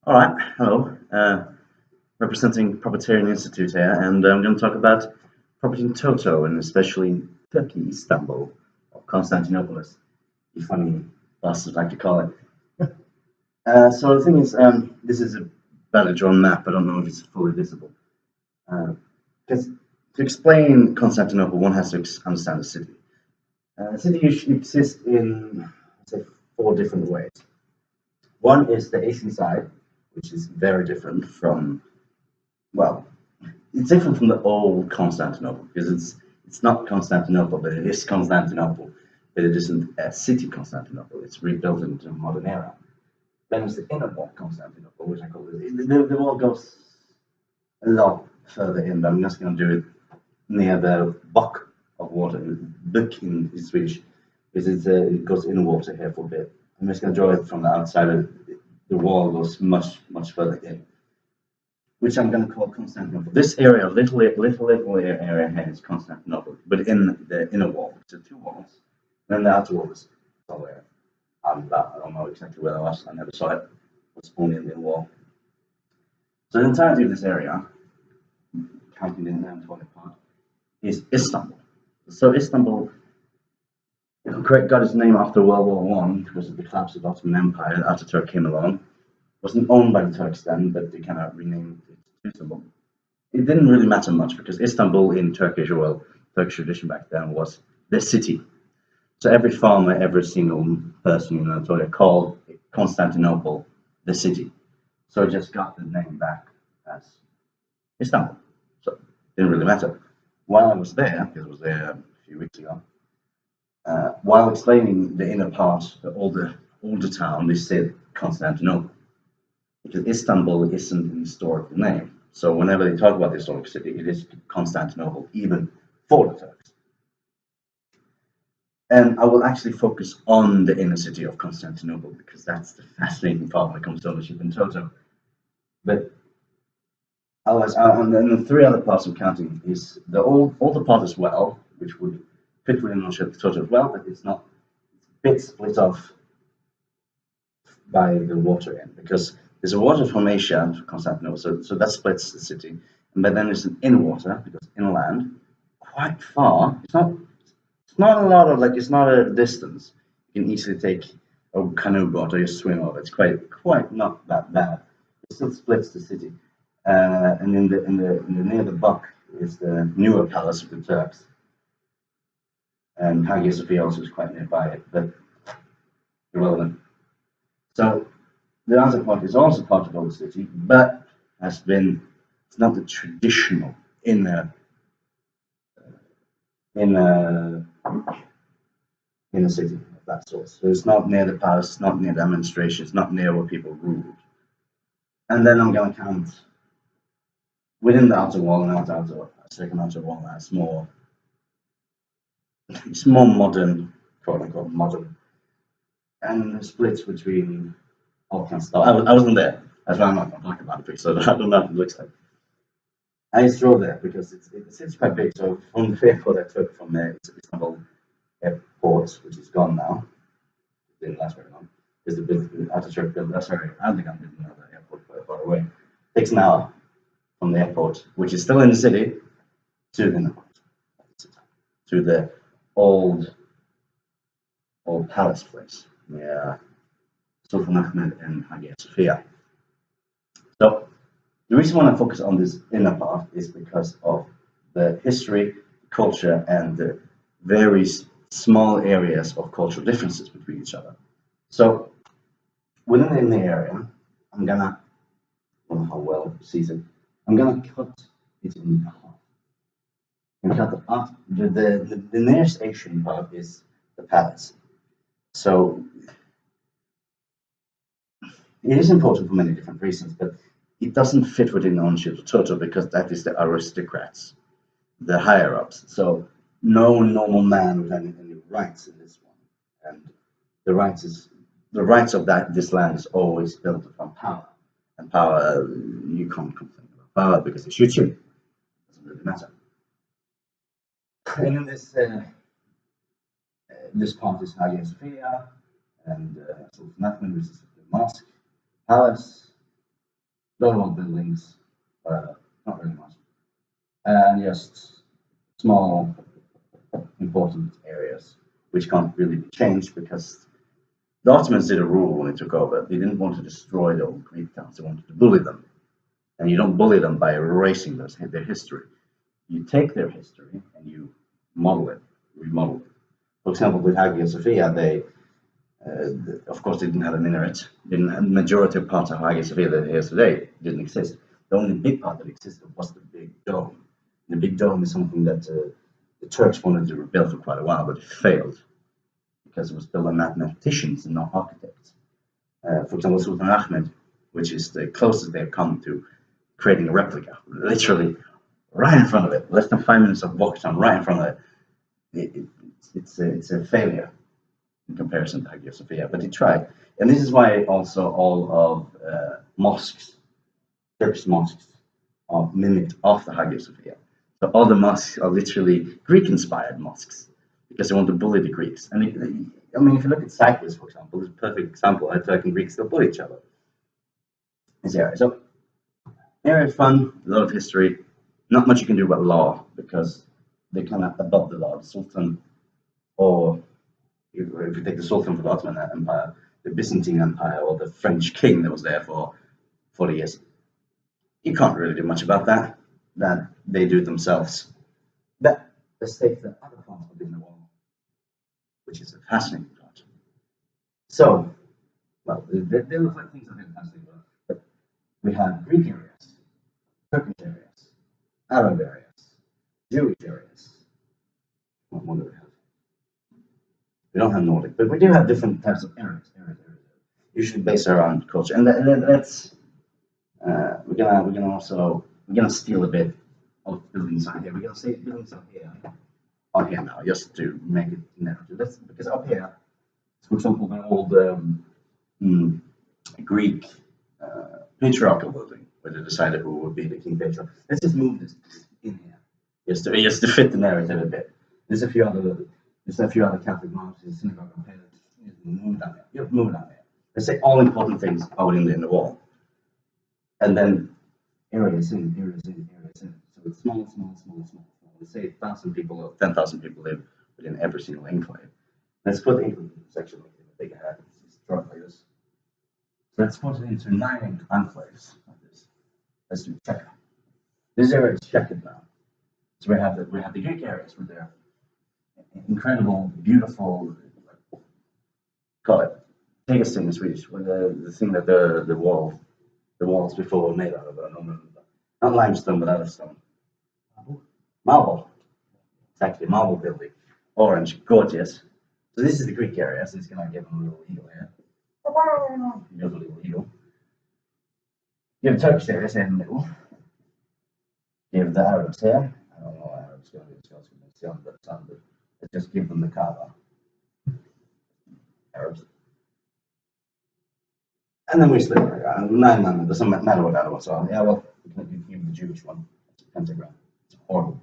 All right, hello. Representing Propertarian Institute here, and I'm going to talk about property in Toto, and especially Turkey, Istanbul, or Constantinople, as you funny bastards like to call it. So the thing is, this is a badly drawn map. I don't know if it's fully visible. Because to explain Constantinople, one has to understand the city. The city usually exists in, say, four different ways. One is the Asian side, which is very different from, well, it's different from the old Constantinople because it's not Constantinople, but it is Constantinople, but it isn't a city Constantinople. It's rebuilt into a modern era. Then there's the inner wall Constantinople, which I call it. The wall goes a lot further in, but I'm just going to do it near the bock of water. Book in Swedish, because it goes in water here for a bit. I'm just going to draw it from the outside of the wall goes much further in, which I'm going to call Constantinople. This area, little area here is Constantinople, but in the inner wall, so two walls, and then the outer wall is somewhere. I don't know exactly where it was. I never saw it. It was only in the inner wall. So the entirety of this area, counting the Anatolian part, is Istanbul. So Istanbul got its name after World War One because of the collapse of the Ottoman Empire. Ataturk came along. It wasn't owned by the Turks then, but they kind of renamed it to Istanbul. It didn't really matter much because Istanbul in Turkish tradition back then was the city. So every farmer, every single person in Anatolia called Constantinople the city. So it just got the name back as Istanbul. So it didn't really matter. While I was there, because I was there a few weeks ago, while explaining the inner part, the older town, they said Constantinople. Because Istanbul isn't an historical name. So whenever they talk about the historic city, it is Constantinople, even for the Turks. And I will actually focus on the inner city of Constantinople because that's the fascinating part when it comes to ownership in Toto. But and then the three other parts I'm counting is the older part as well, which would fit within ownership of Toto as well, but it's not. It's a bit split off by the water end because there's a water from Asia to Constantinople, so that splits the city. But then there's an inner water because inland, quite far. It's not a lot of it's not a distance. You can easily take a canoe boat or you swim over. It's quite not that bad. It still splits the city. And in the near the Buck is the newer palace of the Turks. And Hagia Sophia also is quite nearby it, but irrelevant. So the other part is also part of the old city, but it's not the traditional inner city of that sort. So it's not near the palace, it's not near the administration, it's not near where people ruled. And then I'm going to count within the outer wall and second outer wall as it's more modern, quote unquote modern, and the splits between all kinds of stuff. I wasn't there. That's why I'm not going to talk about it, so I don't know what it looks like. I just drove there because it's quite big. So from the airport I took from there, it's Istanbul airport, which is gone now. It didn't last very long. Is the Ataturk built? Sorry, Erdogan built another airport quite far away. It takes an hour from the airport, which is still in the city, to the to the old palace place. Yeah. Sultan Ahmed and Hagia Sophia. So the reason why I focus on this inner part is because of the history, culture, and the very small areas of cultural differences between each other. So within the area, I'm gonna, I don't know how well seasoned, I'm gonna cut it in half. And cut it up. The nearest Asian part is the palace. So it is important for many different reasons, but it doesn't fit within ownership of Toto because that is the aristocrats, the higher ups. So no normal man with any rights in this one, and the rights of this land is always built upon power, and power you can't complain about power because they shoot you. It doesn't really matter. And in this part is Hagia Sophia and Sultan Ahmed, which is the mosque, palace, Not a lot of buildings, not really much, and just small, important areas which can't really be changed because the Ottomans did a rule when they took over. They didn't want to destroy the old Greek towns; they wanted to bully them, and you don't bully them by erasing their history. You take their history and you model it, remodel it. For example, with Hagia Sophia, they of course, they didn't have a minaret. The majority of parts of Hagia Sophia that is today didn't exist. The only big part that existed was the big dome. The big dome is something that the Turks wanted to rebuild for quite a while, but it failed because it was built by mathematicians and not architects. For example, Sultan Ahmed, which is the closest they've come to creating a replica, literally right in front of it, less than 5 minutes of walk time, right in front of it. It's a failure in comparison to Hagia Sophia, but he tried. And this is why also all of mosques, Turkish mosques, are mimicked after Hagia Sophia. So all the mosques are literally Greek-inspired mosques because they want to bully the Greeks. And I mean, if you look at Cyprus, for example, it's a perfect example how Turks and Greeks still bully each other. This area. So, area fun, a lot of history. Not much you can do about law because they're kind of above the law. The Sultan, or if you take the Sultan for the Ottoman Empire, the Byzantine Empire, or the French king that was there for 40 years, you can't really do much about that. That they do it themselves. That the state that other parts within the wall, which is a fascinating part. So, well, they look like things that are fascinating, but we have Greek areas, Turkish areas, Arab areas, Jewish areas. What do we have? We don't have Nordic, but we do have different types of areas. Usually based around culture, and that's we're gonna steal a bit of buildings out here. We're gonna say buildings out here, on here now, just to make it narrative. That's because up here, for example, the old Greek patriarchal building, where they decided who would be the king patriarch. Let's just move this in here, just to fit the narrative a bit. There's a few other Catholic monasteries, synagogue up here. Move down there. You have to move down there. Let's say all important things are in the wall, and then areas in. So it's small. Let's say 1,000 people or 10,000 people live within every single enclave. Let's put the enclave section like a big head. It's drawn like this. So let's put it into 9 enclaves like this. Let's do checker. This area is checkered now. So we have the Greek areas with their incredible, beautiful, call it biggest thing in Swedish, with the thing that the walls before were made out of, not limestone but out of stone. Marble. It's actually a marble building. Orange, gorgeous. So this is the Greek area, so it's gonna give them a little eagle here. Give a little eagle. Give the Turkish areas here in the middle. Give the Arabs here. I don't know why Arabs going to be but let's just give them the Kaaba. Arabs. And then we split it around. No, it doesn't matter what other ones are. Yeah, well, we can give the Jewish one. It's a pentagram. It's horrible.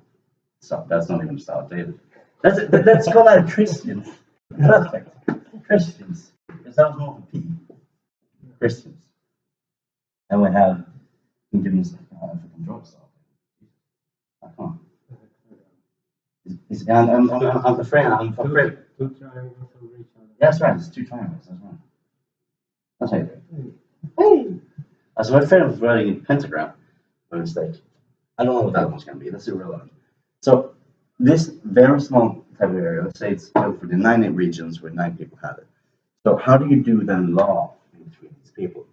So that's not even Star David. Let's call that Christians. Perfect. Christians. It sounds more of a P. Christians. And we have Indians African drugs. I can't. I'm afraid. Two triangles over each other. That's right, it's 2 triangles, that's right. Hey! I was afraid of writing a pentagram by mistake. I don't know what that one's going to be, that's irrelevant. So, this very small type of area, let's say it's built for the 9 regions where 9 people have it. So, how do you do then law between these people?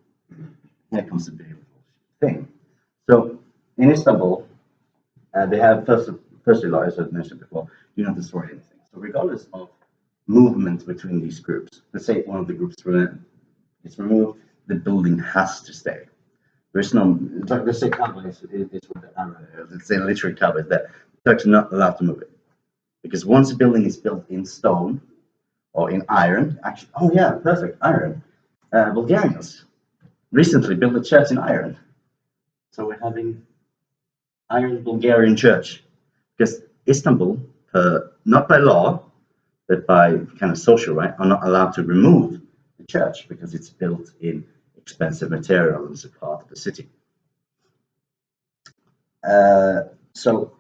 Here comes the beautiful thing. So, in Istanbul, they have firstly law, as I mentioned before, do not destroy anything. So, regardless of movement between these groups, let's say one of the groups is removed, the building has to stay. There's no, let's say Kaaba is with the Arab, let's say literally Kaaba is there. The Turks are not allowed to move it. Because once a building is built in stone or in iron, actually, oh yeah, perfect, iron. Bulgarians recently built a church in iron. So we're having iron Bulgarian church. Because Istanbul, not by law, but by kind of social right, are not allowed to remove the church because it's built in expensive material and it's a part of the city. So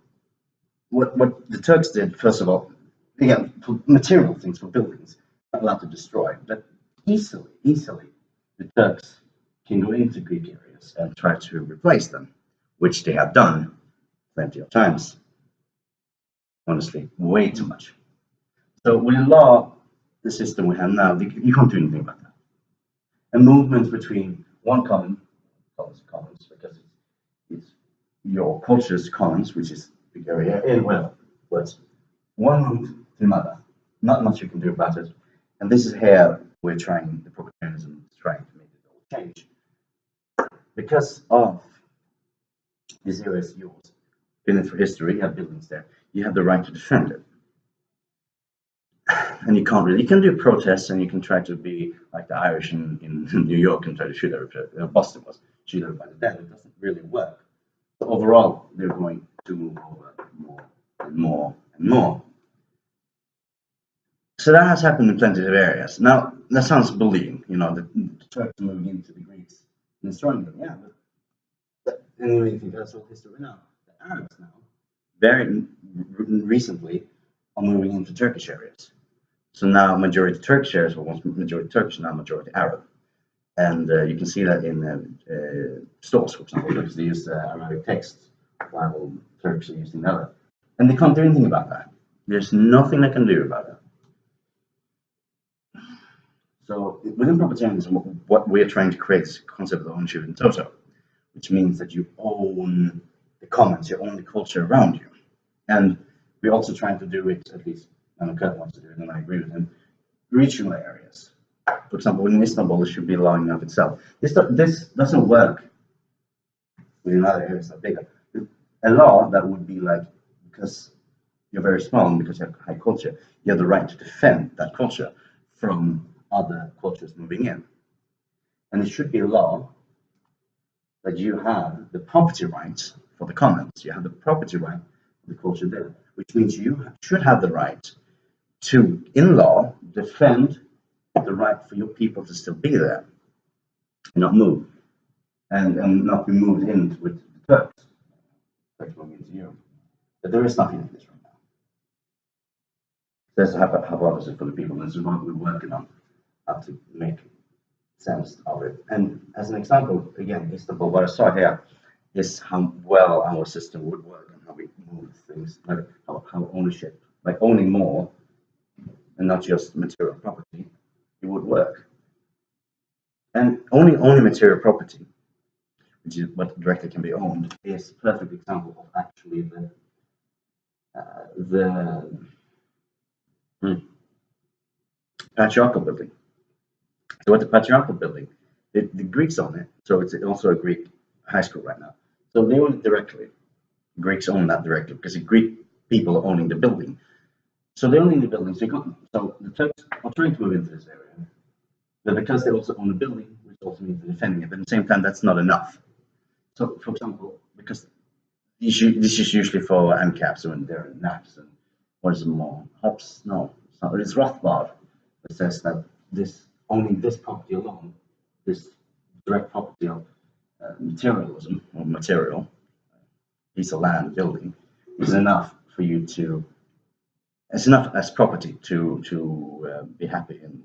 what the Turks did, first of all, again, for material things, for buildings, not allowed to destroy, but easily, the Turks can go into Greek areas and try to replace them, which they have done plenty of times. Honestly, way too much. So with the law, the system we have now, you can't do anything about that. A movement between one commons, because it's your culture's commons, which is the area, and well, but one move to another. Not much you can do about it. And this is here we're trying, the propertarianism is trying to make it all change. Because of this area is yours, been in for history, you have buildings there, you have the right to defend it. And you can't really, you can do protests and you can try to be like the Irish in New York and try to shoot everybody, Boston was, shoot everybody dead. It doesn't really work. So overall, they're going to move over more and more and more. So that has happened in plenty of areas. Now, that sounds bullying, the Turks moving into the Greeks and destroying them. Yeah, but anyway, you think that's all history now. The Arabs now, very recently, are moving into Turkish areas. So now majority Turkish areas were once majority Turkish, now majority Arab. And you can see that in stores, for example, because they use Arabic text while Turks are using Arab. And they can't do anything about that. There's nothing they can do about it. So within propertarianism, what we're trying to create is a concept of ownership in Toto, which means that you own the commons, you own the culture around you. And we're also trying to do it, at least Kurt wants to do it, and I agree with him, regional areas. For example, in Istanbul, it should be law enough itself. This doesn't work within other areas that are bigger. A law that would be like, because you're very small and because you have high culture, you have the right to defend that culture from other cultures moving in. And it should be a law that you have the property rights for the commons. You have the property right for the culture there, which means you should have the right to, in law, defend the right for your people to still be there, and not move, and not be moved in with the Turks. Turks moving into Europe. But there is nothing like this right now. There's a hypothesis for the people, and this is what we're working on, how to make sense of it. And as an example, again, Istanbul, what I saw here is how well our system would work and how we move things, like how ownership, like owning more and not just material property, it would work. And owning material property, which is what directly can be owned, is a perfect example of actually the Patriarchal building. So what the Patriarchal building, the Greeks own it, so it's also a Greek high school right now. So they own it directly. Greeks own that directly because the Greek people are owning the building. So they're owning the building. So the Turks are trying to move into this area, but because they also own the building, which also means they're defending it, but at the same time, that's not enough. So, for example, because this is usually for enclaves when they're in naps and what is it more? Hops? No, it's not. It's Rothbard that says that owning this property alone, this direct property of materialism or material, piece of land, building, is enough for you to. It's enough as property to be happy and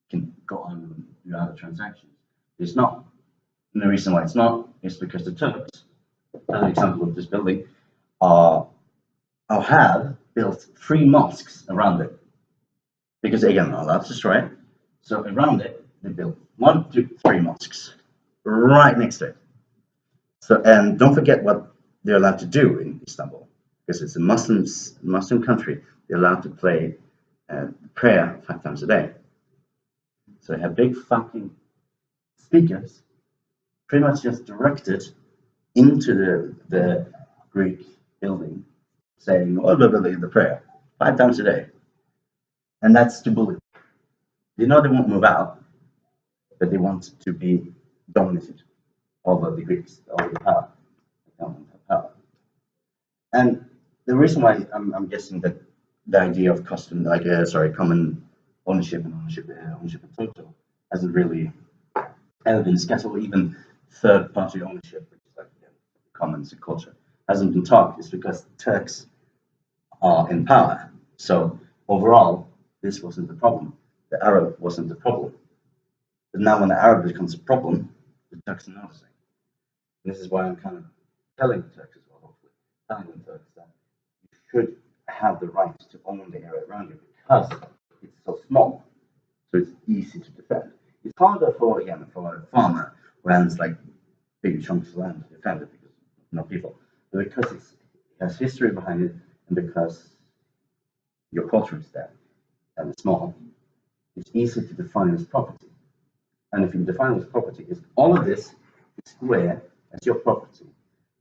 can go on and do other transactions. It's not. And the reason why it's not is because the Turks, as an example of this building, have built 3 mosques around it. Because again, not allowed to destroy it. So around it, they built 1, 2, 3 mosques right next to it. So, and don't forget what they're allowed to do in Istanbul, because it's a Muslim country. They're allowed to play prayer 5 times a day. So they have big fucking speakers, pretty much just directed into the Greek building, saying the prayer 5 times a day, and that's to bully. They know they won't move out, but they want to be dominated over the Greeks, over the power. And the reason why I'm guessing that the idea of common ownership and ownership in Toto hasn't really ever been discussed, or even third-party ownership, which is like commons and culture hasn't been taught is because Turks are in power. So overall, this wasn't the problem. The Arab wasn't the problem. But now when the Arab becomes a problem, the Turks are noticing. And this is why I'm kind of telling the Turks as well, hopefully, telling the Turks that you should have the right to own the area around you because it's so small. So it's easy to defend. It's harder for a farmer who owns like big chunks of land to defend it because people. But because it has history behind it and because your culture is there and it's small, it's easy to define as property. And if you define it as property, is all of this is square as your property.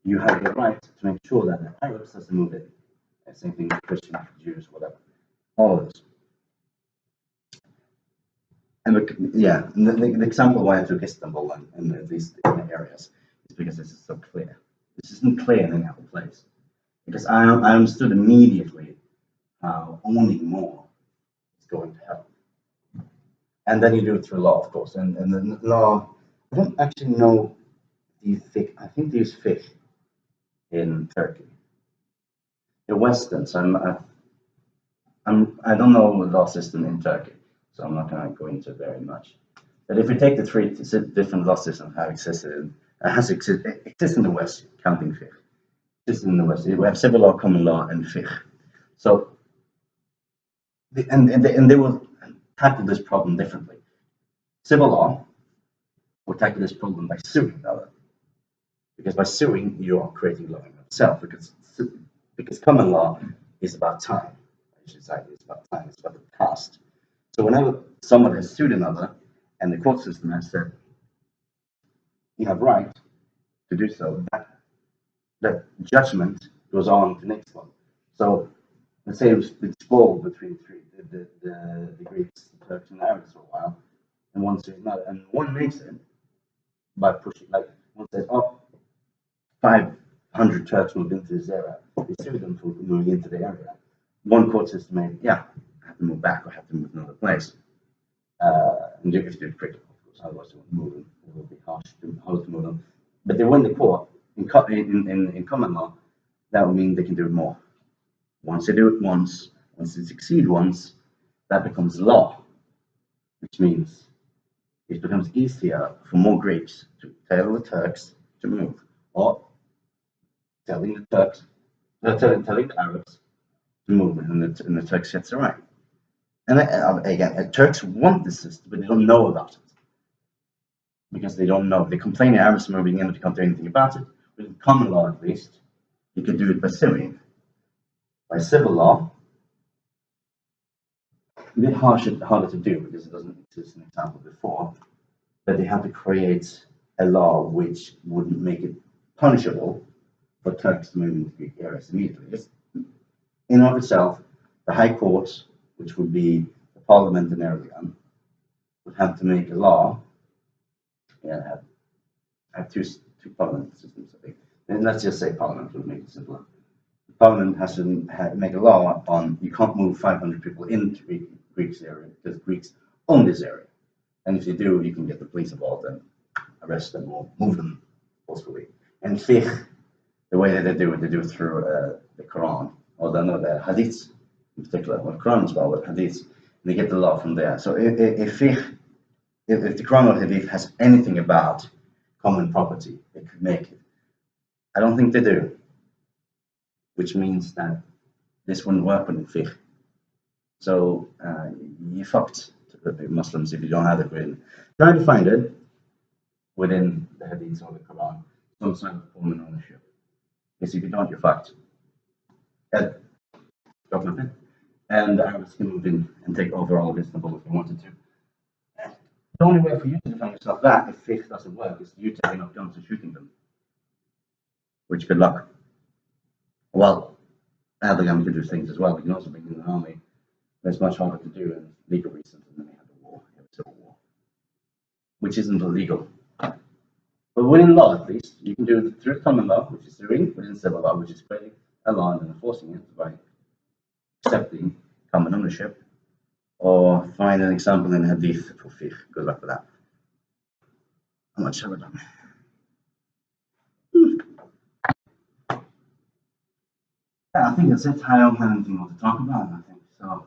You have the right to make sure that the Arabs doesn't move in. Same thing with Christians, Jews, whatever. All of this. And the example why I took Istanbul and at least in the areas is because this is so clear. This isn't clear in any other place. Because I understood immediately how owning more is going to help. And then you do it through law, of course. And the law, I don't actually know I think they use fish in Turkey. The Western, so I don't know the law system in Turkey, so I'm not going to go into it very much. But if we take the three different law systems that exist in the West, counting fish, exists in the West, we have civil law, common law, and fish. So, and they will tackle this problem differently. Civil law will tackle this problem by suing another, because by suing you are creating law in itself. Because common law is about time. I should say it's about time. It's about the past. So whenever someone has sued another, and the court system has said you have right to do so, that judgment goes on to the next one. So let's say it's fought between the Greeks, the Turks, and the Arabs for a while, and one sues another, and one makes it by pushing, like one says, 500 Turks moved into this area. They sued them for moving into the area. One court system made, I have to move back or have to move to another place. And you have to do it quickly, of course, otherwise they won't move them. It will be harsh to move them. But they win the court. In common law, that would mean they can do it more. Once they do it once they succeed once, that becomes law, which means it becomes easier for more Greeks to tell the Turks to move, or telling the Arabs to move, and the Turks gets it right. And again, Turks want this system, but they don't know about it. Because they don't know. They complain the Arabs are moving in, but they can't do anything about it. But in common law, at least, you could do it by suing. By civil law, a bit harder to do because it doesn't exist an example before. But they have to create a law which wouldn't make it punishable for Turks to move into Greek areas immediately. Just in and of itself, the High Court, which would be the Parliament in Erdogan, would have to make a law. Have two parliament systems, I think. And let's just say Parliament would make it simpler. Parliament has to make a law on you can't move 500 people into Greek's area because Greeks own this area. And if you do, you can get the police involved and arrest them or move them forcefully. And fiqh, the way that they do it through the Quran, or the Hadiths in particular, well, Quran as well, but Hadiths, and they get the law from there. So if the Quran or Hadith has anything about common property, it could make it. I don't think they do, which means that this wouldn't work within fiqh. So you fucked the Muslims if you don't have it written. Try to find it within the Hadith or the Quran, some sort of Pomen ownership. Because if you don't, you're fucked. And the Arabs can move in and take over all of Istanbul if they wanted to. The only way for you to defend yourself that if fiqh doesn't work is you taking up guns and shooting them. Which, good luck. Well, Erdogan can do things as well. He can also bring in an army. That's much harder to do in legal reasons, and then they have a war, a civil war, which isn't illegal. But within law, at least, you can do it through common law, which is doing, within civil law, which is creating a law and enforcing it by accepting common ownership, or find an example in Hadith for fiqh. Good luck with that. How much have I done? Yeah, I think that's it. I don't have anything more to talk about, I think. So